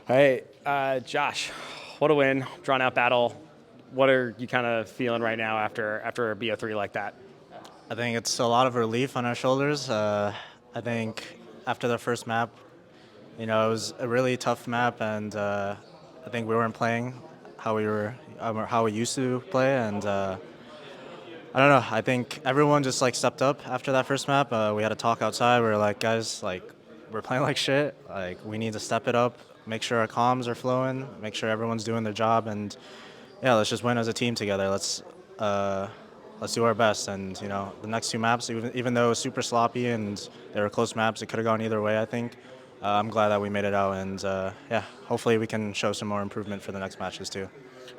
Hey, Josh, what a win, drawn out battle. What are you kind of feeling right now after a BO3 like that? I think it's a lot of relief on our shoulders. I think after the first map, it was a really tough map, and I think we weren't playing how we used to play, and I don't know. I think everyone just like stepped up after that first map. We had a talk outside. We were like, guys, like we're playing like shit. Like we need to step it up, make sure our comms are flowing, make sure everyone's doing their job, and yeah, let's just win as a team together. Let's do our best. And the next two maps, even though it was super sloppy and they were close maps, it could have gone either way. I think. I'm glad that we made it out, and yeah, hopefully we can show some more improvement for the next matches too.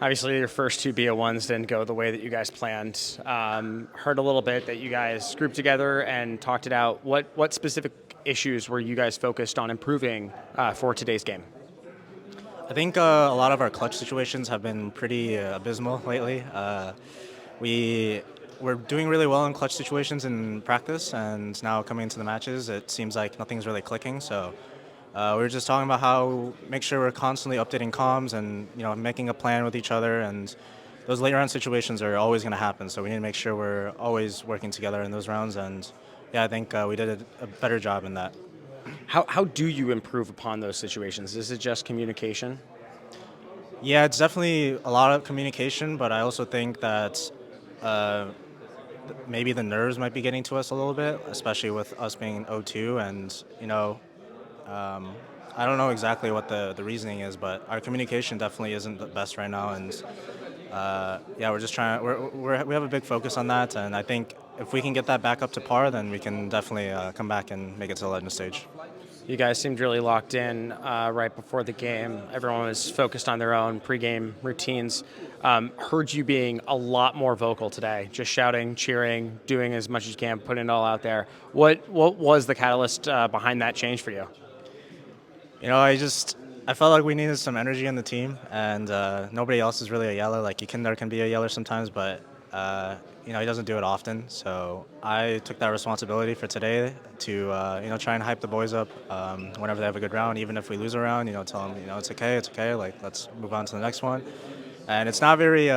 Obviously, your first two BO1s didn't go the way that you guys planned. Heard a little bit that you guys grouped together and talked it out. What specific issues were you guys focused on improving for today's game? I think a lot of our clutch situations have been pretty abysmal lately. We we're doing really well in clutch situations in practice, and now coming into the matches, it seems like nothing's really clicking. So we were just talking about how make sure we're constantly updating comms and making a plan with each other. And those late round situations are always going to happen. So we need to make sure we're always working together in those rounds. And yeah, I think we did a better job in that. How do you improve upon those situations? Is it just communication? Yeah, it's definitely a lot of communication, but I also think that uh, maybe the nerves might be getting to us a little bit, especially with us being O2. And, I don't know exactly what the reasoning is, but our communication definitely isn't the best right now. And yeah, we're just trying, we have a big focus on that. And I think if we can get that back up to par, then we can definitely come back and make it to the legend stage. You guys seemed really locked in right before the game. Everyone was focused on their own pregame routines. Heard you being a lot more vocal today, just shouting, cheering, doing as much as you can, putting it all out there. What was the catalyst behind that change for you? I felt like we needed some energy in the team, and nobody else is really a yeller. Like Ikinder can be a yeller sometimes, but he doesn't do it often. So I took that responsibility for today to try and hype the boys up whenever they have a good round. Even if we lose a round, tell them it's okay. Like let's move on to the next one. And it's not very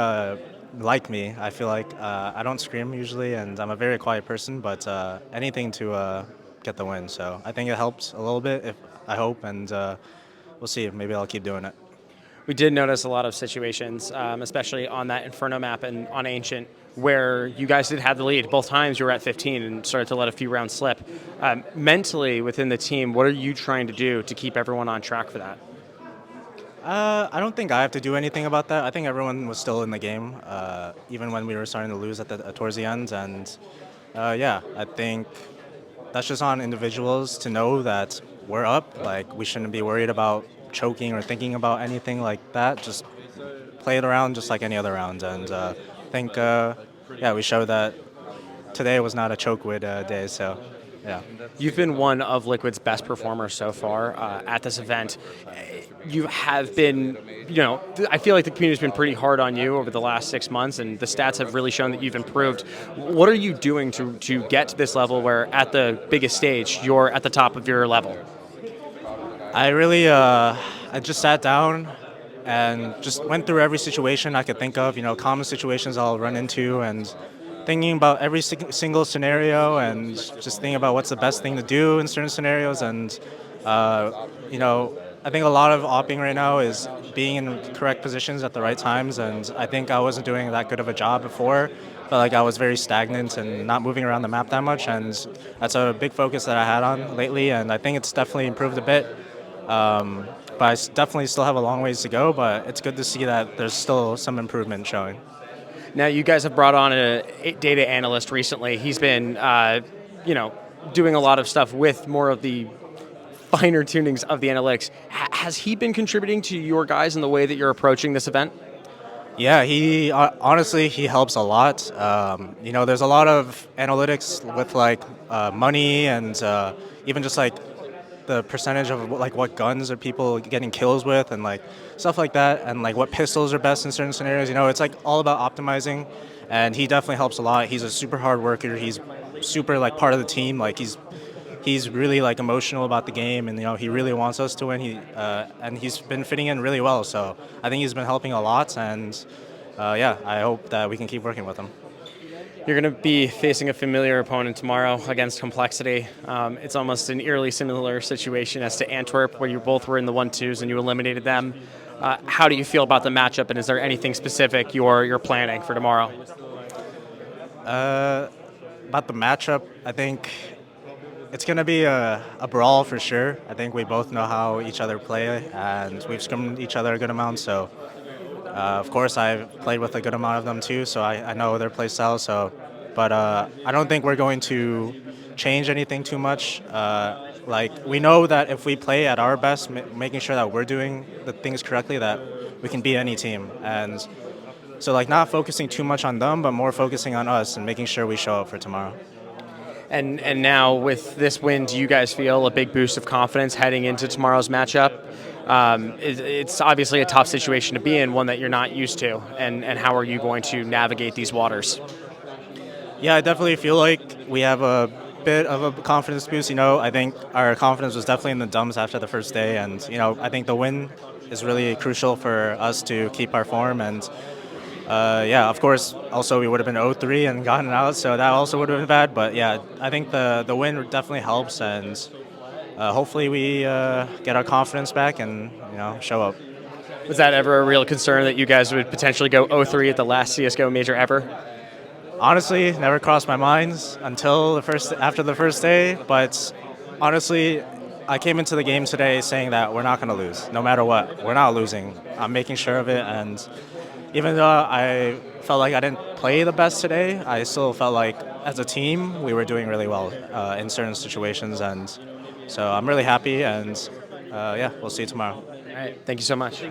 like me. I feel like I don't scream usually, and I'm a very quiet person. But anything to get the win. So I think it helps a little bit. If I hope, and we'll see. Maybe I'll keep doing it. We did notice a lot of situations, especially on that Inferno map and on Ancient, where you guys did have the lead. Both times you were at 15 and started to let a few rounds slip. Mentally within the team, what are you trying to do to keep everyone on track for that? I don't think I have to do anything about that. I think everyone was still in the game, even when we were starting to lose towards the end. And yeah, I think that's just on individuals to know that we're up. Like we shouldn't be worried about choking or thinking about anything like that. Just play it around just like any other round. And I think yeah, we showed that today was not a Chokequid day. So yeah. You've been one of Liquid's best performers so far at this event. You have been, I feel like the community's been pretty hard on you over the last 6 months, and the stats have really shown that you've improved. What are you doing to get to this level where at the biggest stage, you're at the top of your level? I really, I just sat down and just went through every situation I could think of, common situations I'll run into, and thinking about every single scenario and just thinking about what's the best thing to do in certain scenarios. And, I think a lot of opping right now is being in correct positions at the right times, and I think I wasn't doing that good of a job before. Felt like I was very stagnant and not moving around the map that much, and that's a big focus that I had on lately, and I think it's definitely improved a bit. But definitely still have a long ways to go, but it's good to see that there's still some improvement showing. Now, you guys have brought on a data analyst recently. He's been, doing a lot of stuff with more of the finer tunings of the analytics. Has he been contributing to your guys in the way that you're approaching this event? Yeah, he honestly he helps a lot. There's a lot of analytics with like money and even just like the percentage of like what guns are people getting kills with and like stuff like that, and like what pistols are best in certain scenarios. It's like all about optimizing, and he definitely helps a lot. He's a super hard worker. He's super like part of the team. Like he's he's really like emotional about the game, and he really wants us to win. And he's been fitting in really well. So I think he's been helping a lot, and yeah, I hope that we can keep working with him. You're going to be facing a familiar opponent tomorrow against Complexity. It's almost an eerily similar situation as to Antwerp, where you both were in the 1-2s and you eliminated them. How do you feel about the matchup, and is there anything specific you're planning for tomorrow? About the matchup, I think it's going to be a brawl for sure. I think we both know how each other play, and we've scrimmed each other a good amount. So, of course, I've played with a good amount of them too, so I know their play style. So, but I don't think we're going to change anything too much. Like we know that if we play at our best, making sure that we're doing the things correctly, that we can beat any team. And so, like, not focusing too much on them, but more focusing on us and making sure we show up for tomorrow. And now with this win, do you guys feel a big boost of confidence heading into tomorrow's matchup? It's obviously a tough situation to be in, one that you're not used to. And how are you going to navigate these waters? Yeah, I definitely feel like we have a bit of a confidence boost. I think our confidence was definitely in the dumps after the first day, and I think the win is really crucial for us to keep our form. And yeah, of course, also we would have been 0-3 and gotten out, so that also would have been bad. But yeah, I think the win definitely helps, and hopefully we get our confidence back and show up. Was that ever a real concern that you guys would potentially go 0-3 at the last CS:GO major ever? Honestly, never crossed my mind until after the first day. But honestly, I came into the game today saying that we're not going to lose, no matter what. We're not losing. I'm making sure of it, and even though I felt like I didn't play the best today, I still felt like as a team we were doing really well in certain situations, and so I'm really happy. And yeah, we'll see you tomorrow. All right, thank you so much.